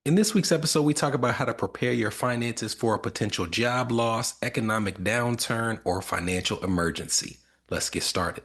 In this week's episode, we talk about how to prepare your finances for a potential job loss, economic downturn, or financial emergency. Let's get started.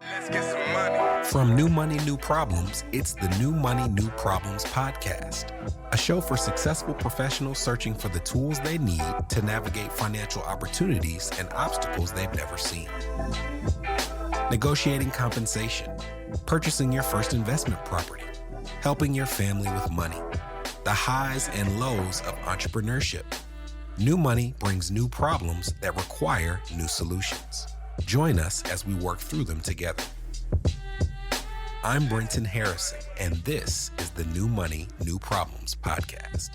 Let's get some money. From New Money, New Problems, it's the New Money, New Problems podcast, a show for successful professionals searching for the tools they need to navigate financial opportunities and obstacles they've never seen. Negotiating compensation, purchasing your first investment property, helping your family with money, the highs and lows of entrepreneurship. New money brings new problems that require new solutions. Join us as we work through them together. I'm Brenton Harrison, and this is the New Money, New Problems podcast.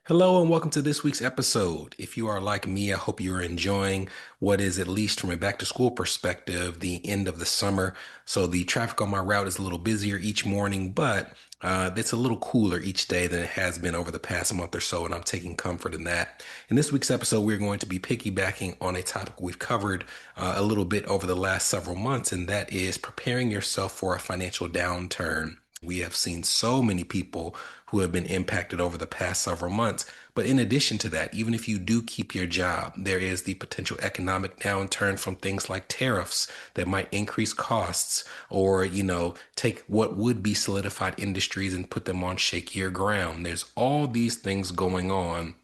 Hello and welcome to this week's episode. If you are like me, I hope you're enjoying what is, at least from a back to school perspective, the end of the summer. So the traffic on my route is a little busier each morning, but it's a little cooler each day than it has been over the past month or so, and I'm taking comfort in that. In this week's episode, we're going to be piggybacking on a topic we've covered a little bit over the last several months, and that is preparing yourself for a financial downturn. We have seen so many people who have been impacted over the past several months. But in addition to that, even if you do keep your job, there is the potential economic downturn from things like tariffs that might increase costs or, take what would be solidified industries and put them on shakier ground. There's all these things going on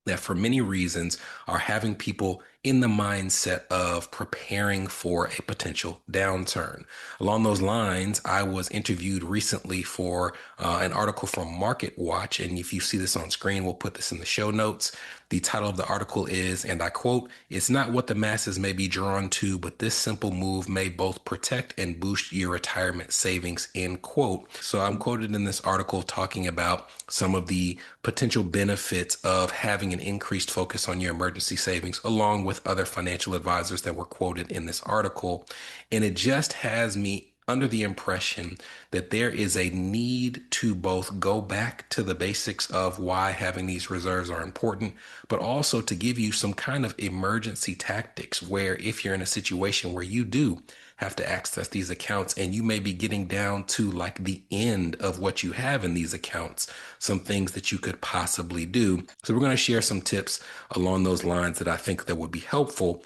that for many reasons are having people in the mindset of preparing for a potential downturn. Along those lines, I was interviewed recently for an article from Market Watch. And if you see this on screen, we'll put this in the show notes. The title of the article is, and I quote, "It's not what the masses may be drawn to, but this simple move may both protect and boost your retirement savings," end quote. So I'm quoted in this article talking about some of the potential benefits of having an increased focus on your emergency savings, along with other financial advisors that were quoted in this article. And it just has me under the impression that there is a need to both go back to the basics of why having these reserves are important, but also to give you some kind of emergency tactics where if you're in a situation where you do have to access these accounts and you may be getting down to like the end of what you have in these accounts, some things that you could possibly do. So we're going to share some tips along those lines that I think that would be helpful.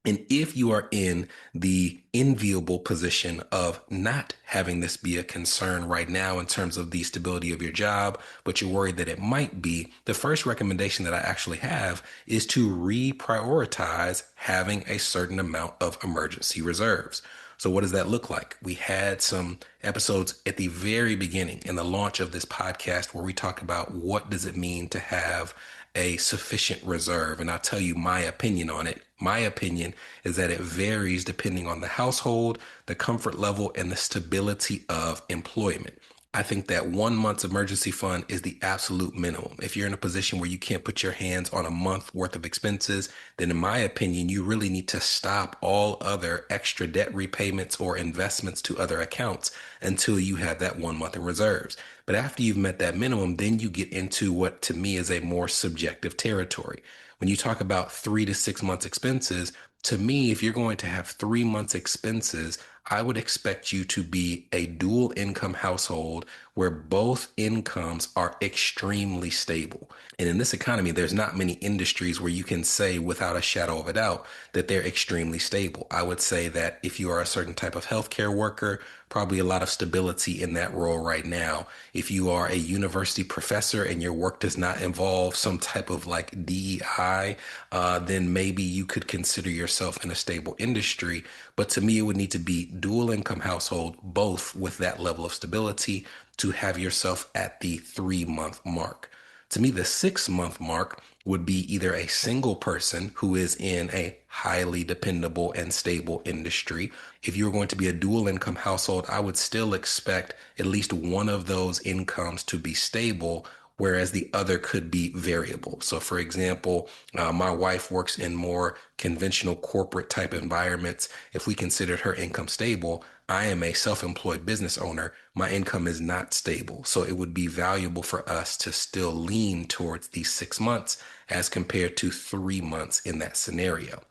And if you are in the enviable position of not having this be a concern right now in terms of the stability of your job, but you're worried that it might be, the first recommendation that I actually have is to reprioritize having a certain amount of emergency reserves. So what does that look like? We had some episodes at the very beginning in the launch of this podcast where we talked about what does it mean to have a sufficient reserve. And I'll tell you my opinion on it. My opinion is that it varies depending on the household, the comfort level, and the stability of employment. I think that 1 month's emergency fund is the absolute minimum. If you're in a position where you can't put your hands on a month worth of expenses, then in my opinion, you really need to stop all other extra debt repayments or investments to other accounts until you have that 1 month in reserves. But after you've met that minimum, then you get into what to me is a more subjective territory. When you talk about 3 to 6 months expenses, to me, if you're going to have 3 months expenses, I would expect you to be a dual income household where both incomes are extremely stable. And in this economy, there's not many industries where you can say without a shadow of a doubt that they're extremely stable. I would say that if you are a certain type of healthcare worker, probably a lot of stability in that role right now. If you are a university professor and your work does not involve some type of like DEI, then maybe you could consider yourself in a stable industry. But to me, it would need to be dual income household, both with that level of stability to have yourself at the 3 month mark. To me, the 6 month mark would be either a single person who is in a highly dependable and stable industry. If you're going to be a dual income household, I would still expect at least one of those incomes to be stable, whereas the other could be variable. So for example, my wife works in more conventional corporate type environments. If we considered her income stable, I am a self-employed business owner. My income is not stable. So it would be valuable for us to still lean towards these 6 months as compared to 3 months in that scenario.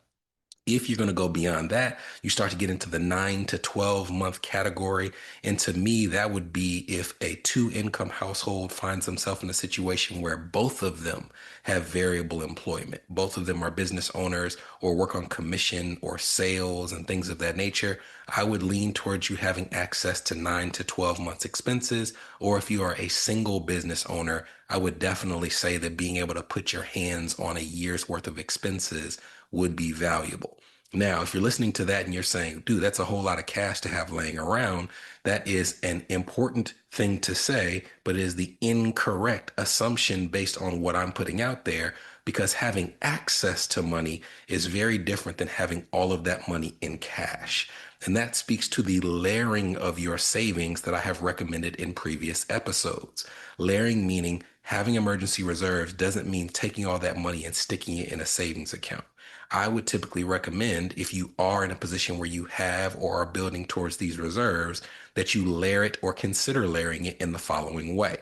If you're going to go beyond that, you start to get into the 9 to 12 month category. And to me, that would be if a two income household finds themselves in a situation where both of them have variable employment. Both of them are business owners or work on commission or sales and things of that nature. I would lean towards you having access to 9 to 12 months expenses. Or if you are a single business owner, I would definitely say that being able to put your hands on a year's worth of expenses would be valuable. Now, if you're listening to that and you're saying, dude, that's a whole lot of cash to have laying around, that is an important thing to say, but it is the incorrect assumption based on what I'm putting out there, because having access to money is very different than having all of that money in cash. And that speaks to the layering of your savings that I have recommended in previous episodes. Layering meaning having emergency reserves doesn't mean taking all that money and sticking it in a savings account. I would typically recommend, if you are in a position where you have or are building towards these reserves, that you layer it or consider layering it in the following way.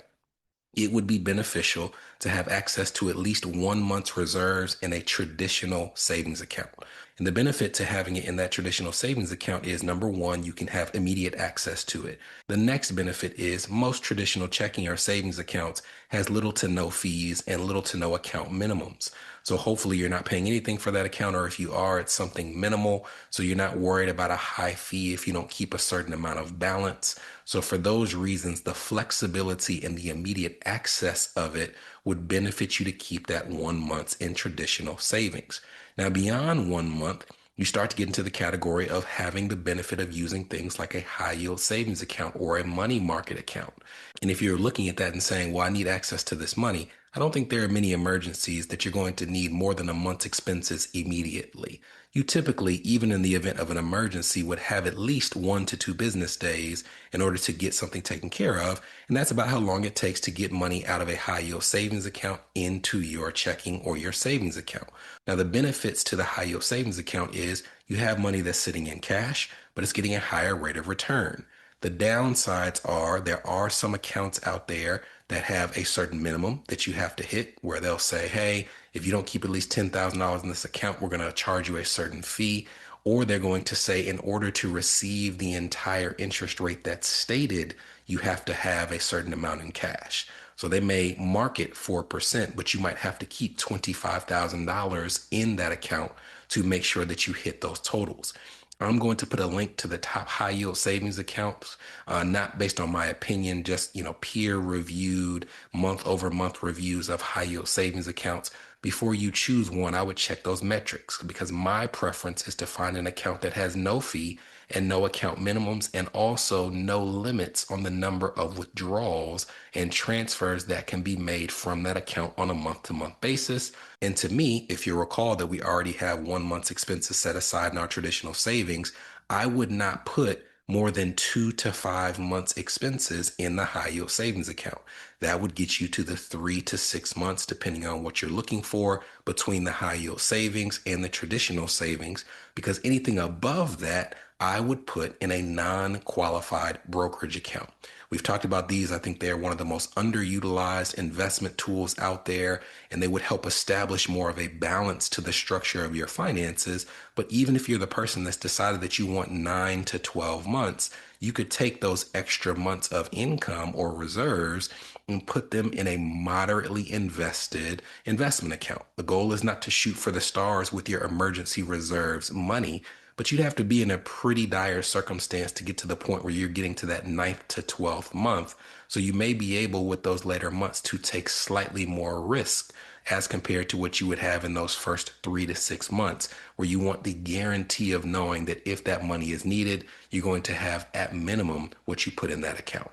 It would be beneficial to have access to at least 1 month's reserves in a traditional savings account. And the benefit to having it in that traditional savings account is, number one, you can have immediate access to it. The next benefit is most traditional checking or savings accounts has little to no fees and little to no account minimums. So hopefully you're not paying anything for that account, or if you are, it's something minimal. So you're not worried about a high fee if you don't keep a certain amount of balance. So for those reasons, the flexibility and the immediate access of it would benefit you to keep that 1 month in traditional savings. Now, beyond 1 month, you start to get into the category of having the benefit of using things like a high yield savings account or a money market account. And if you're looking at that and saying, well, I need access to this money, I don't think there are many emergencies that you're going to need more than a month's expenses immediately. You typically, even in the event of an emergency, would have at least 1 to 2 business days in order to get something taken care of. And that's about how long it takes to get money out of a high yield savings account into your checking or your savings account. Now, the benefits to the high yield savings account is you have money that's sitting in cash, but it's getting a higher rate of return. The downsides are there are some accounts out there that have a certain minimum that you have to hit, where they'll say, hey, if you don't keep at least $10,000 in this account, we're going to charge you a certain fee. Or they're going to say, in order to receive the entire interest rate that's stated, you have to have a certain amount in cash. So they may market 4%, but you might have to keep $25,000 in that account to make sure that you hit those totals. I'm going to put a link to the top high yield savings accounts, not based on my opinion, just, peer reviewed month over month reviews of high yield savings accounts. Before you choose one, I would check those metrics, because my preference is to find an account that has no fee and no account minimums, and also no limits on the number of withdrawals and transfers that can be made from that account on a month to month basis. And to me, if you recall that we already have 1 month's expenses set aside in our traditional savings, I would not put more than 2 to 5 months expenses in the high yield savings account. That would get you to the 3 to 6 months, depending on what you're looking for, between the high yield savings and the traditional savings, because anything above that, I would put in a non-qualified brokerage account. We've talked about these. I think they're one of the most underutilized investment tools out there, and they would help establish more of a balance to the structure of your finances. But even if you're the person that's decided that you want 9 to 12 months, you could take those extra months of income or reserves and put them in a moderately invested investment account. The goal is not to shoot for the stars with your emergency reserves money, but you'd have to be in a pretty dire circumstance to get to the point where you're getting to that 9th to 12th month. So you may be able with those later months to take slightly more risk as compared to what you would have in those first 3 to 6 months, where you want the guarantee of knowing that if that money is needed, you're going to have at minimum what you put in that account.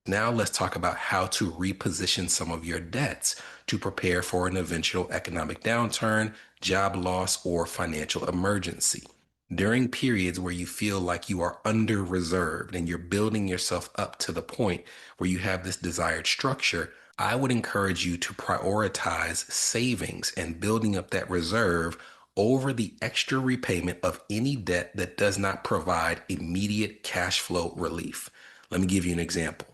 Now let's talk about how to reposition some of your debts to prepare for an eventual economic downturn, job loss, or financial emergency. During periods where you feel like you are under reserved and you're building yourself up to the point where you have this desired structure, I would encourage you to prioritize savings and building up that reserve over the extra repayment of any debt that does not provide immediate cash flow relief. Let me give you an example.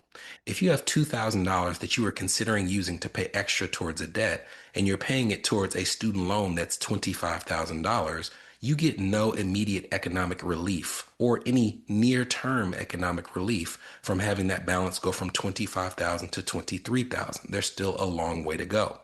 If you have $2,000 that you are considering using to pay extra towards a debt, and you're paying it towards a student loan that's $25,000, you get no immediate economic relief or any near-term economic relief from having that balance go from 25,000 to 23,000. There's still a long way to go.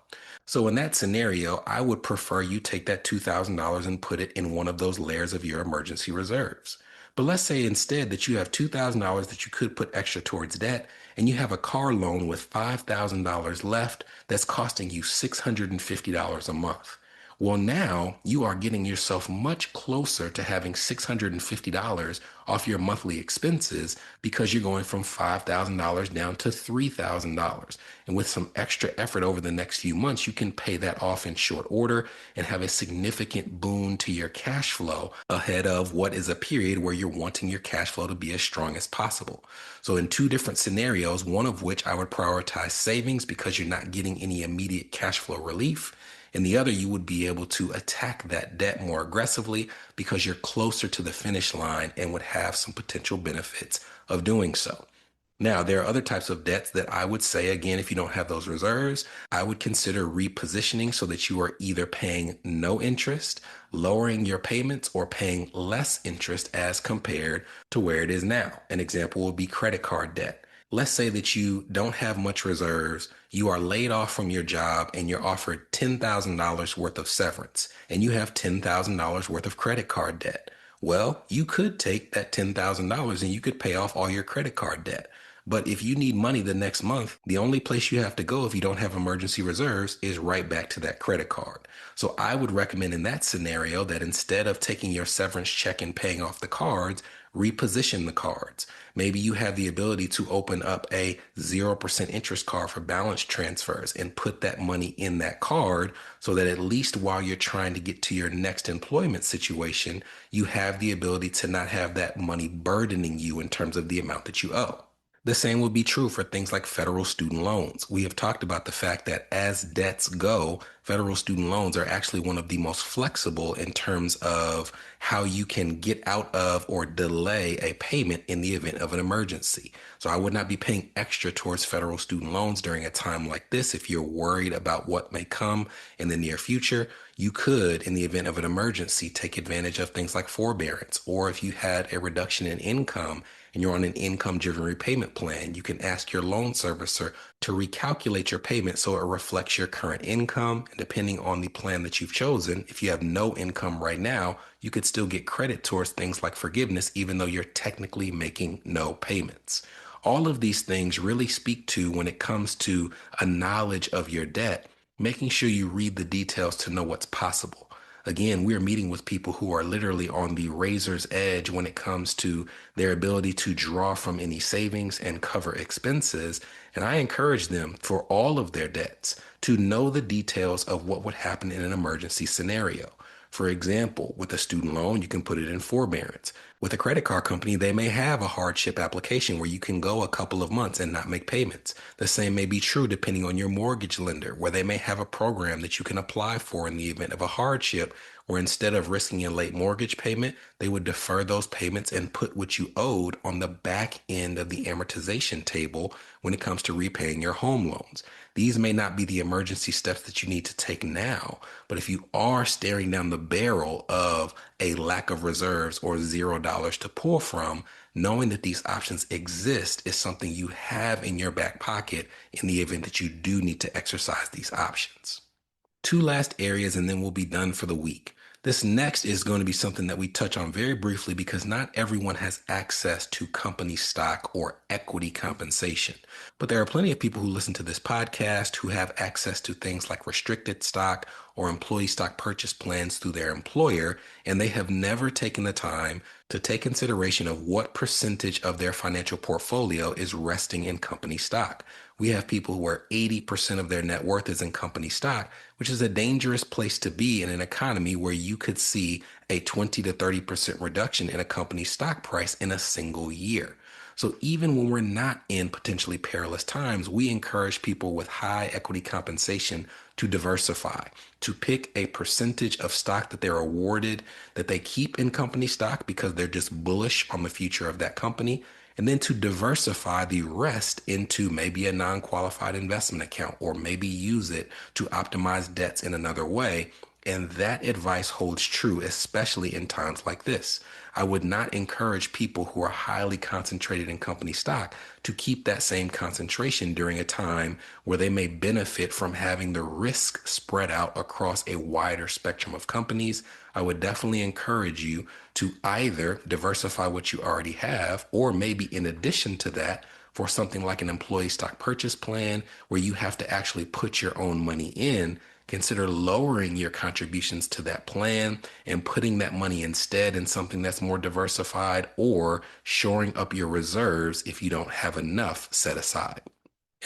So in that scenario, I would prefer you take that $2,000 and put it in one of those layers of your emergency reserves. But let's say instead that you have $2,000 that you could put extra towards debt, and you have a car loan with $5,000 left that's costing you $650 a month. Well, now you are getting yourself much closer to having $650 off your monthly expenses because you're going from $5,000 down to $3,000. And with some extra effort over the next few months, you can pay that off in short order and have a significant boon to your cash flow ahead of what is a period where you're wanting your cash flow to be as strong as possible. So in two different scenarios, one of which I would prioritize savings because you're not getting any immediate cash flow relief. And the other, you would be able to attack that debt more aggressively because you're closer to the finish line and would have some potential benefits of doing so. Now, there are other types of debts that I would say, again, if you don't have those reserves, I would consider repositioning so that you are either paying no interest, lowering your payments, or paying less interest as compared to where it is now. An example would be credit card debt. Let's say that you don't have much reserves, you are laid off from your job, and you're offered $10,000 worth of severance, and you have $10,000 worth of credit card debt. Well, you could take that $10,000 and you could pay off all your credit card debt. But if you need money the next month, the only place you have to go if you don't have emergency reserves is right back to that credit card. So I would recommend in that scenario that instead of taking your severance check and paying off the cards, reposition the cards. Maybe you have the ability to open up a 0% interest card for balance transfers and put that money in that card so that at least while you're trying to get to your next employment situation, you have the ability to not have that money burdening you in terms of the amount that you owe. The same would be true for things like federal student loans. We have talked about the fact that as debts go, federal student loans are actually one of the most flexible in terms of how you can get out of or delay a payment in the event of an emergency. So I would not be paying extra towards federal student loans during a time like this. If you're worried about what may come in the near future, you could, in the event of an emergency, take advantage of things like forbearance, or if you had a reduction in income and you're on an income-driven repayment plan, you can ask your loan servicer to recalculate your payment so it reflects your current income. And depending on the plan that you've chosen, if you have no income right now, you could still get credit towards things like forgiveness, even though you're technically making no payments. All of these things really speak to, when it comes to a knowledge of your debt, making sure you read the details to know what's possible. Again, we're meeting with people who are literally on the razor's edge when it comes to their ability to draw from any savings and cover expenses. And I encourage them, for all of their debts, to know the details of what would happen in an emergency scenario. For example, with a student loan, you can put it in forbearance. With a credit card company, they may have a hardship application where you can go a couple of months and not make payments. The same may be true depending on your mortgage lender, where they may have a program that you can apply for in the event of a hardship, where instead of risking a late mortgage payment, they would defer those payments and put what you owed on the back end of the amortization table when it comes to repaying your home loans. These may not be the emergency steps that you need to take now, but if you are staring down the barrel of a lack of reserves or $0 to pull from, knowing that these options exist is something you have in your back pocket in the event that you do need to exercise these options. Two last areas and then we'll be done for the week. This next is going to be something that we touch on very briefly because not everyone has access to company stock or equity compensation. But there are plenty of people who listen to this podcast who have access to things like restricted stock or employee stock purchase plans through their employer, and they have never taken the time to take consideration of what percentage of their financial portfolio is resting in company stock. We have people where 80% of their net worth is in company stock, which is a dangerous place to be in an economy where you could see a 20 to 30% reduction in a company's stock price in a single year. So even when we're not in potentially perilous times, we encourage people with high equity compensation to diversify, to pick a percentage of stock that they're awarded that they keep in company stock because they're just bullish on the future of that company, and then to diversify the rest into maybe a non-qualified investment account or maybe use it to optimize debts in another way. And that advice holds true, especially in times like this. I would not encourage people who are highly concentrated in company stock to keep that same concentration during a time where they may benefit from having the risk spread out across a wider spectrum of companies. I would definitely encourage you to either diversify what you already have, or maybe in addition to that, for something like an employee stock purchase plan where you have to actually put your own money in, consider lowering your contributions to that plan and putting that money instead in something that's more diversified, or shoring up your reserves if you don't have enough set aside.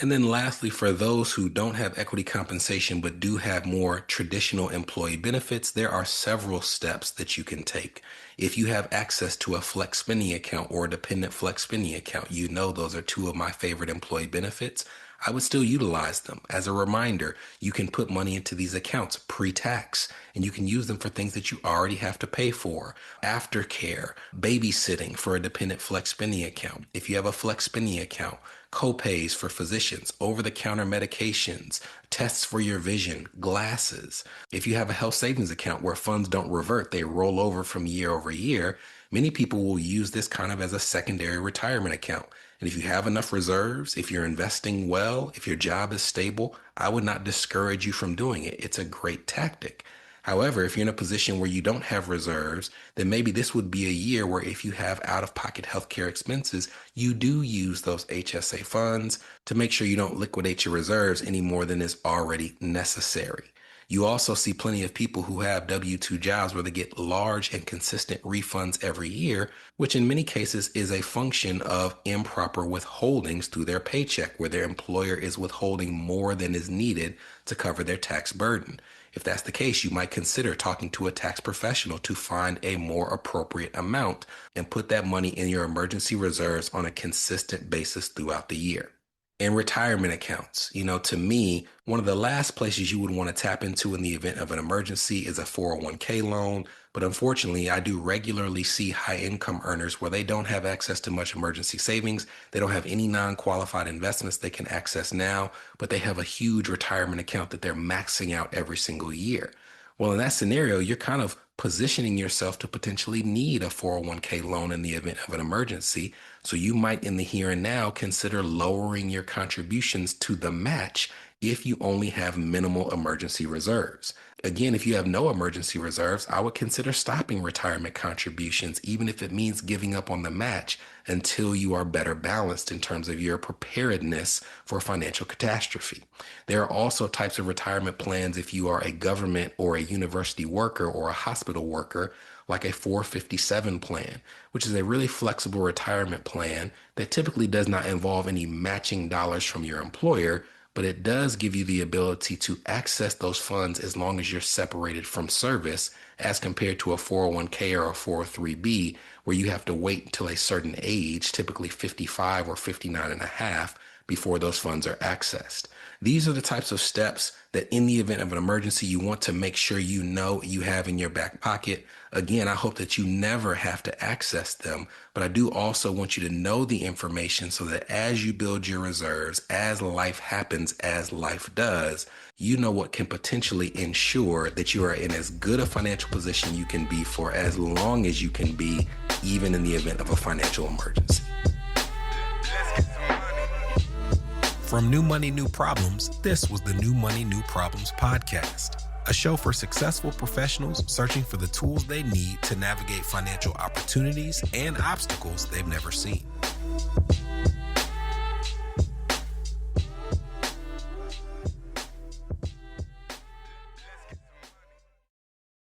And then lastly, for those who don't have equity compensation but do have more traditional employee benefits, there are several steps that you can take. If you have access to a flex spending account or a dependent flex spending account, you know those are two of my favorite employee benefits. I would still utilize them. As a reminder, you can put money into these accounts pre-tax, and you can use them for things that you already have to pay for. Aftercare, babysitting for a dependent flex spending account. If you have a flex spending account, co-pays for physicians, over-the-counter medications, tests for your vision, glasses. If you have a health savings account where funds don't revert, they roll over from year over year, many people will use this kind of as a secondary retirement account. And if you have enough reserves, if you're investing well, if your job is stable, I would not discourage you from doing it. It's a great tactic. However, if you're in a position where you don't have reserves, then maybe this would be a year where if you have out-of-pocket healthcare expenses, you do use those HSA funds to make sure you don't liquidate your reserves any more than is already necessary. You also see plenty of people who have W-2 jobs where they get large and consistent refunds every year, which in many cases is a function of improper withholdings through their paycheck, where their employer is withholding more than is needed to cover their tax burden. If that's the case, you might consider talking to a tax professional to find a more appropriate amount and put that money in your emergency reserves on a consistent basis throughout the year. And retirement accounts. To me, one of the last places you would want to tap into in the event of an emergency is a 401k loan. But unfortunately, I do regularly see high income earners where they don't have access to much emergency savings. They don't have any non-qualified investments they can access now, but they have a huge retirement account that they're maxing out every single year. Well, in that scenario, you're kind of positioning yourself to potentially need a 401k loan in the event of an emergency. So you might, in the here and now, consider lowering your contributions to the match if you only have minimal emergency reserves. Again, if you have no emergency reserves, I would consider stopping retirement contributions, even if it means giving up on the match until you are better balanced in terms of your preparedness for financial catastrophe. There are also types of retirement plans if you are a government or a university worker or a hospital worker, like a 457 plan, which is a really flexible retirement plan that typically does not involve any matching dollars from your employer, but it does give you the ability to access those funds as long as you're separated from service, as compared to a 401k or a 403b, where you have to wait until a certain age, typically 55 or 59 and a half, before those funds are accessed. These are the types of steps that in the event of an emergency, you want to make sure you know you have in your back pocket. Again, I hope that you never have to access them, but I do also want you to know the information so that as you build your reserves, as life happens, as life does, you know what can potentially ensure that you are in as good a financial position you can be for as long as you can be, even in the event of a financial emergency. From New Money, New Problems, this was the New Money, New Problems podcast, a show for successful professionals searching for the tools they need to navigate financial opportunities and obstacles they've never seen.